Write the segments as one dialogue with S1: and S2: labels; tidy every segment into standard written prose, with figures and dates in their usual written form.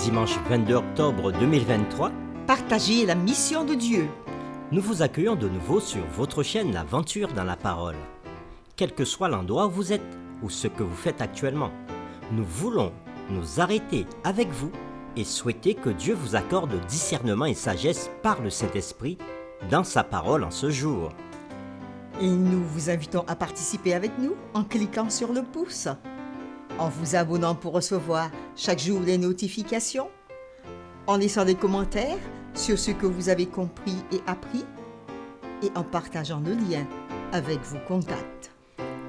S1: dimanche 22 octobre 2023.
S2: Partagez la mission de Dieu.
S1: Nous vous accueillons de nouveau sur votre chaîne L'Aventure dans la Parole. Quel que soit l'endroit où vous êtes ou ce que vous faites actuellement, nous voulons nous arrêter avec vous et souhaiter que Dieu vous accorde discernement et sagesse par le Saint-Esprit dans sa parole en ce jour.
S2: Et nous vous invitons à participer avec nous en cliquant sur le pouce, en vous abonnant pour recevoir chaque jour les notifications, en laissant des commentaires sur ce que vous avez compris et appris, et en partageant le lien avec vos contacts.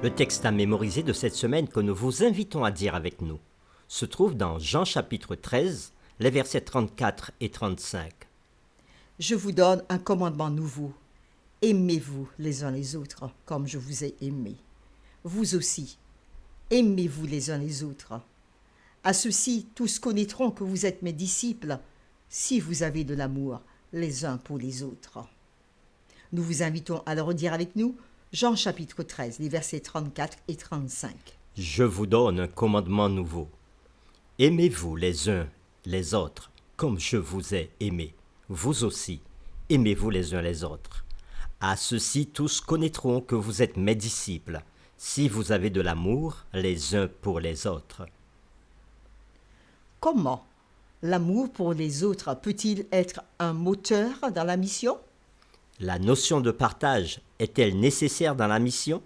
S1: Le texte à mémoriser de cette semaine que nous vous invitons à dire avec nous se trouve dans Jean chapitre 13, les versets 34 et 35.
S2: Je vous donne un commandement nouveau. Aimez-vous les uns les autres comme je vous ai aimé. Vous aussi, aimez-vous les uns les autres. À ceci, tous connaîtront que vous êtes mes disciples, si vous avez de l'amour les uns pour les autres. Nous vous invitons à le redire avec nous, Jean chapitre 13, les versets 34 et 35.
S1: Je vous donne un commandement nouveau. Aimez-vous les uns les autres comme je vous ai aimé. Vous aussi, aimez-vous les uns les autres. À ceci, tous connaîtront que vous êtes mes disciples, si vous avez de l'amour les uns pour les autres.
S2: Comment l'amour pour les autres peut-il être un moteur dans la mission?
S1: La notion de partage est-elle nécessaire dans la mission?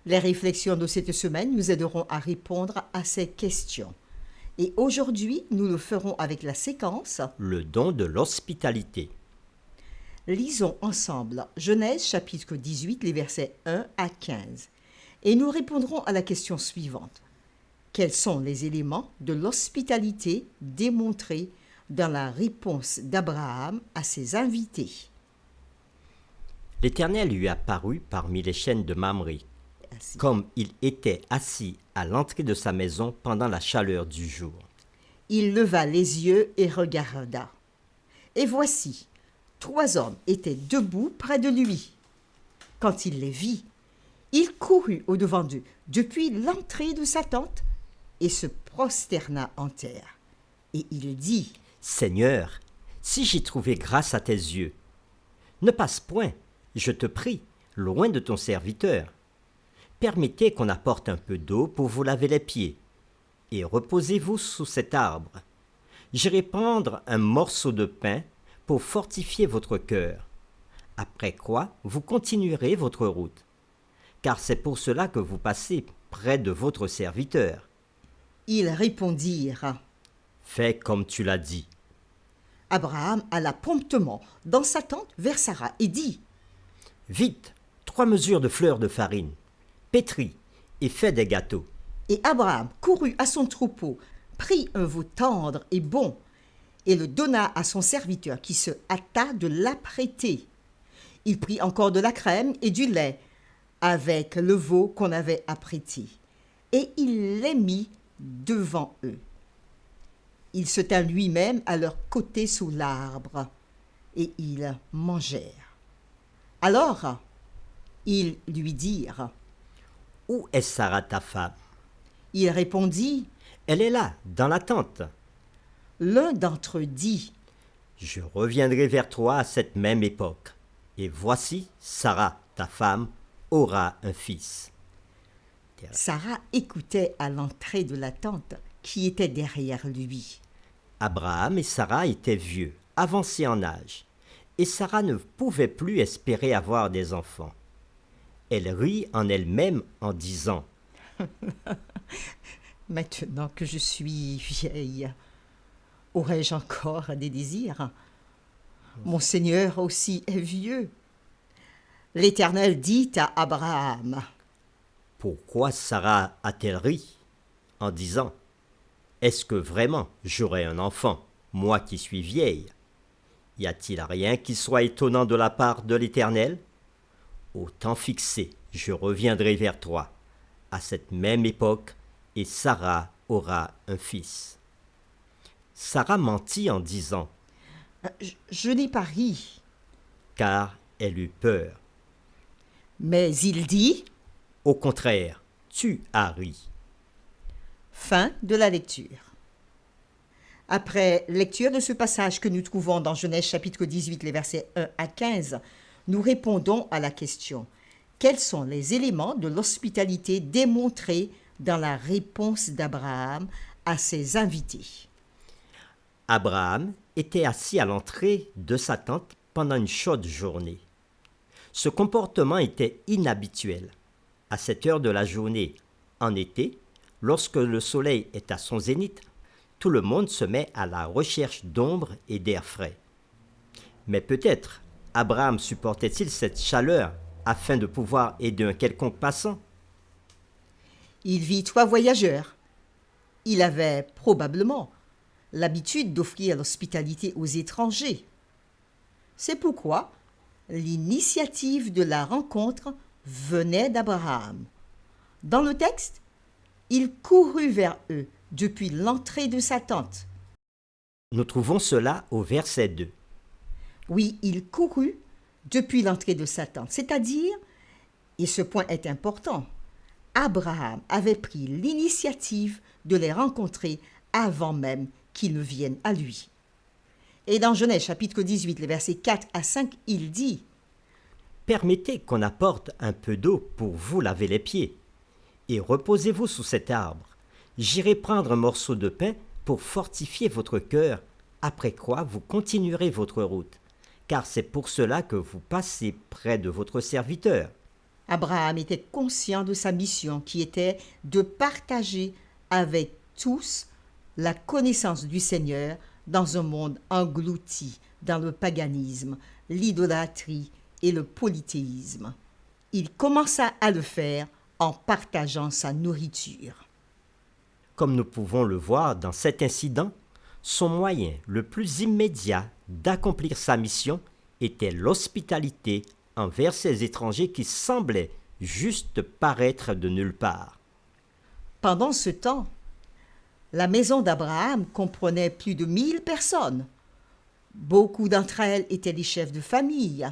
S2: Les réflexions de cette semaine nous aideront à répondre à ces questions. Et aujourd'hui, nous le ferons avec la séquence
S1: Le don de l'hospitalité.
S2: Lisons ensemble Genèse chapitre 18, les versets 1 à 15. Et nous répondrons à la question suivante. Quels sont les éléments de l'hospitalité démontrés dans la réponse d'Abraham à ses invités?
S1: L'Éternel lui apparut parmi les chênes de Mamré, comme il était assis à l'entrée de sa maison pendant la chaleur du jour.
S2: Il leva les yeux et regarda. Et voici, 3 hommes étaient debout près de lui. Quand il les vit, il courut au-devant d'eux depuis l'entrée de sa tente et se prosterna en terre. Et il dit,
S1: « Seigneur, si j'ai trouvé grâce à tes yeux, ne passe point, je te prie, loin de ton serviteur. Permettez qu'on apporte un peu d'eau pour vous laver les pieds, et reposez-vous sous cet arbre. J'irai prendre un morceau de pain pour fortifier votre cœur, après quoi vous continuerez votre route, car c'est pour cela que vous passez près de votre serviteur. »
S2: Ils répondirent.
S1: « Fais comme tu l'as dit. »
S2: Abraham alla promptement dans sa tente vers Sarah et dit,
S1: « Vite, 3 mesures de fleur de farine, pétris et fais des gâteaux. »
S2: Et Abraham courut à son troupeau, prit un veau tendre et bon, et le donna à son serviteur qui se hâta de l'apprêter. Il prit encore de la crème et du lait avec le veau qu'on avait apprêté, et il les mit devant eux. Il se tint lui-même à leur côté sous l'arbre, et ils mangèrent. Alors, ils lui dirent,
S1: « Où est Sarah ta femme ?»
S2: Il répondit,
S1: « Elle est là, dans la tente. »
S2: L'un d'entre eux dit,
S1: « Je reviendrai vers toi à cette même époque, et voici, Sarah, ta femme, aura un fils. »
S2: Sarah écoutait à l'entrée de la tente qui était derrière lui.
S1: Abraham et Sarah étaient vieux, avancés en âge, et Sarah ne pouvait plus espérer avoir des enfants. Elle rit en elle-même en disant,
S2: « Maintenant que je suis vieille, aurais-je encore des désirs? Mon Seigneur aussi est vieux. » L'Éternel dit à Abraham,
S1: « Pourquoi Sarah a-t-elle ri en disant, « Est-ce que vraiment j'aurai un enfant, moi qui suis vieille? Y a-t-il rien qui soit étonnant de la part de l'Éternel? Au temps fixé, je reviendrai vers toi, à cette même époque, et Sarah aura un fils. » Sarah mentit en disant,
S2: « Je n'ai pas ri. »
S1: Car elle eut peur.
S2: Mais il dit,
S1: « Au contraire, tu as ri. »
S2: Fin de la lecture. Après lecture de ce passage que nous trouvons dans Genèse chapitre 18, les versets 1 à 15, nous répondons à la question: quels sont les éléments de l'hospitalité démontrés dans la réponse d'Abraham à ses invités?
S1: Abraham était assis à l'entrée de sa tente pendant une chaude journée. Ce comportement était inhabituel. À cette heure de la journée, en été, lorsque le soleil est à son zénith, tout le monde se met à la recherche d'ombre et d'air frais. Mais peut-être Abraham supportait-il cette chaleur afin de pouvoir aider un quelconque passant?
S2: Il vit 3 voyageurs. Il avait probablement l'habitude d'offrir l'hospitalité aux étrangers. C'est pourquoi l'initiative de la rencontre venait d'Abraham. Dans le texte, il courut vers eux depuis l'entrée de sa tente.
S1: Nous trouvons cela au verset 2.
S2: Oui, il courut depuis l'entrée de sa tente, c'est-à-dire, et ce point est important, Abraham avait pris l'initiative de les rencontrer avant même qu'ils ne viennent à lui. Et dans Genèse chapitre 18, les versets 4 à 5, il dit:
S1: Permettez qu'on apporte un peu d'eau pour vous laver les pieds, et reposez-vous sous cet arbre. J'irai prendre un morceau de pain pour fortifier votre cœur, après quoi vous continuerez votre route, car c'est pour cela que vous passez près de votre serviteur.
S2: Abraham était conscient de sa mission qui était de partager avec tous la connaissance du Seigneur dans un monde englouti dans le paganisme, l'idolâtrie et le polythéisme. Il commença à le faire en partageant sa nourriture.
S1: Comme nous pouvons le voir dans cet incident, son moyen le plus immédiat d'accomplir sa mission était l'hospitalité envers ces étrangers qui semblaient juste paraître de nulle part.
S2: Pendant ce temps, la maison d'Abraham comprenait plus de 1000 personnes. Beaucoup d'entre elles étaient des chefs de famille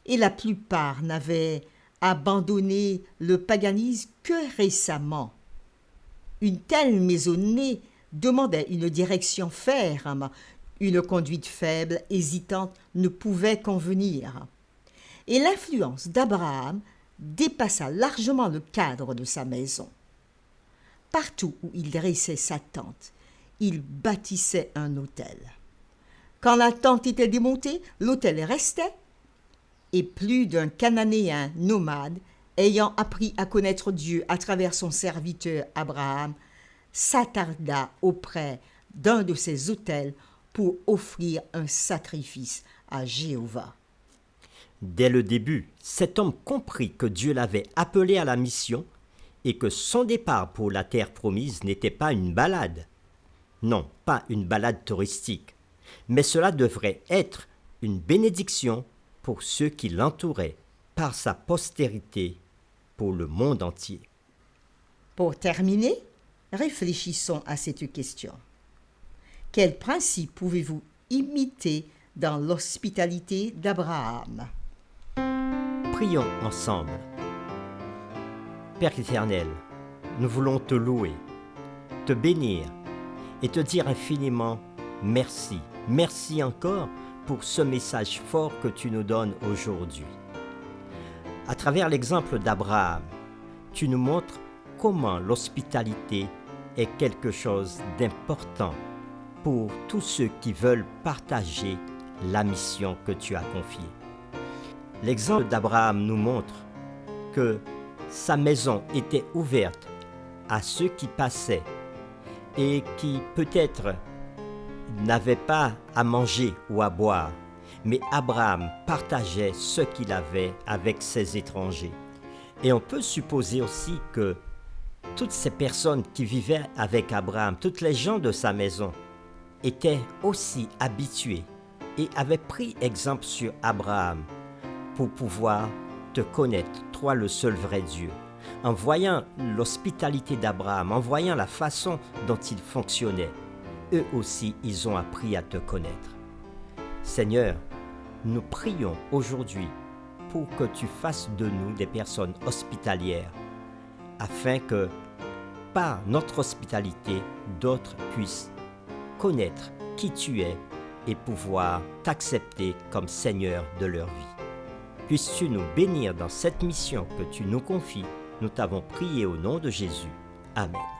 S2: et la plupart n'avaient abandonné le paganisme que récemment. Une telle maisonnée demandait une direction ferme. Une conduite faible, hésitante, ne pouvait convenir. Et l'influence d'Abraham dépassa largement le cadre de sa maison. Partout où il dressait sa tente, il bâtissait un autel. Quand la tente était démontée, l'autel restait, et plus d'un Cananéen nomade, ayant appris à connaître Dieu à travers son serviteur Abraham, s'attarda auprès d'un de ses autels pour offrir un sacrifice à Jéhovah.
S1: Dès le début, cet homme comprit que Dieu l'avait appelé à la mission et que son départ pour la terre promise n'était pas une balade. Non, pas une balade touristique, mais cela devrait être une bénédiction pour ceux qui l'entouraient, par sa postérité, pour le monde entier.
S2: Pour terminer, réfléchissons à cette question. Quel principe pouvez-vous imiter dans l'hospitalité d'Abraham?
S1: Prions ensemble. Père éternel, nous voulons te louer, te bénir et te dire infiniment merci. Merci encore pour ce message fort que tu nous donnes aujourd'hui. À travers l'exemple d'Abraham, tu nous montres comment l'hospitalité est quelque chose d'important pour tous ceux qui veulent partager la mission que tu as confiée. L'exemple d'Abraham nous montre que sa maison était ouverte à ceux qui passaient et qui peut-être n'avaient pas à manger ou à boire, mais Abraham partageait ce qu'il avait avec ses étrangers. Et on peut supposer aussi que toutes ces personnes qui vivaient avec Abraham, toutes les gens de sa maison, étaient aussi habitués et avaient pris exemple sur Abraham pour pouvoir te connaître, toi le seul vrai Dieu. En voyant l'hospitalité d'Abraham, en voyant la façon dont il fonctionnait, eux aussi, ils ont appris à te connaître. Seigneur, nous prions aujourd'hui pour que tu fasses de nous des personnes hospitalières, afin que, par notre hospitalité, d'autres puissent connaître qui tu es et pouvoir t'accepter comme Seigneur de leur vie. Puisses-tu nous bénir dans cette mission que tu nous confies. Nous t'avons prié au nom de Jésus. Amen.